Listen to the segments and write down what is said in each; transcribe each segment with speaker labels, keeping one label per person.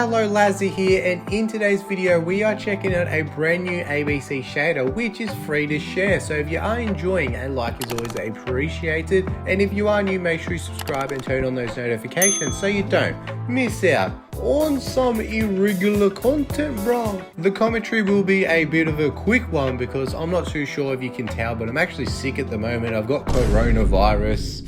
Speaker 1: Hello, Lazzy here, and in today's video we are checking out a brand new ABC shader which is free to share. So if you are enjoying, a like is always appreciated, and if you are new, make sure you subscribe and turn on those notifications so you don't miss out on some irregular content, bro. The commentary will be a bit of a quick one because I'm not too sure if you can tell, but I'm actually sick at the moment. I've got coronavirus.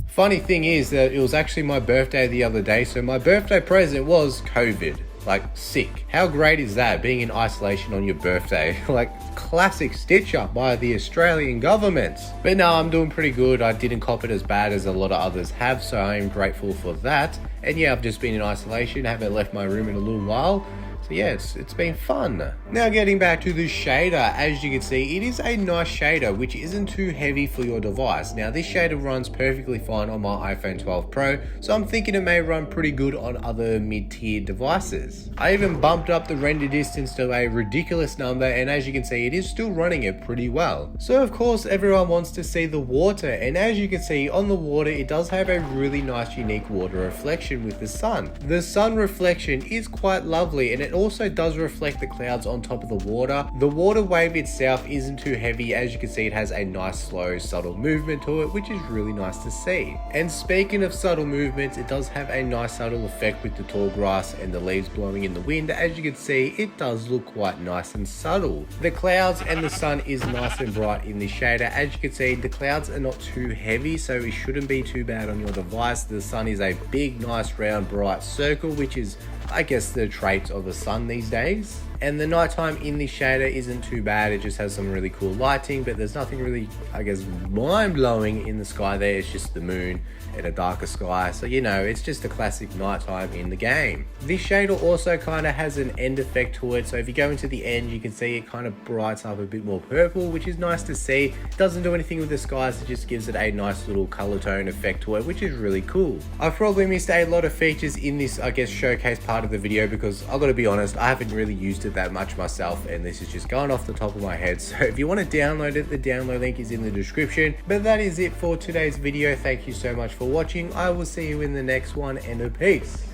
Speaker 1: Funny thing is that it was actually my birthday the other day, so my birthday present was COVID. Like, sick. How great is that, being in isolation on your birthday? Like, classic stitch up by the Australian government. But no, I'm doing pretty good. I didn't cop it as bad as a lot of others have, so I am grateful for that. And yeah, I've just been in isolation, haven't left my room in a little while. So yeah, it's been fun. Now getting back to the shader, as you can see, it is a nice shader which isn't too heavy for your device. Now this shader runs perfectly fine on my iPhone 12 Pro, so I'm thinking it may run pretty good on other mid-tier devices. I even bumped up the render distance to a ridiculous number, and as you can see, it is still running it pretty well. So of course everyone wants to see the water, and as you can see on the water, it does have a really nice unique water reflection with the sun. The sun reflection is quite lovely, and it also does reflect the clouds on top of the water. The water wave itself isn't too heavy. As you can see, it has a nice slow subtle movement to it, which is really nice to see. And speaking of subtle movements, it does have a nice subtle effect with the tall grass and the leaves blowing in the wind. As you can see, it does look quite nice and subtle. The clouds and the sun is nice and bright in this shader. As you can see, the clouds are not too heavy, so it shouldn't be too bad on your device. The sun is a big, nice, round, bright circle, which is, I guess, the trait of the sun these days. And the nighttime in this shader isn't too bad. It just has some really cool lighting, but there's nothing really, I guess, mind-blowing in the sky there. It's just the moon and a darker sky. So, you know, it's just a classic nighttime in the game. This shader also kind of has an end effect to it. So if you go into the end, you can see it kind of brights up a bit more purple, which is nice to see. It doesn't do anything with the skies. It just gives it a nice little color tone effect to it, which is really cool. I've probably missed a lot of features in this, I guess, showcase part of the video because I've got to be honest, I haven't really used it that much myself, and this is just going off the top of my head. So if you want to download it, the download link is in the description. But that is it for today's video. Thank you so much for watching. I will see you in the next one, and peace.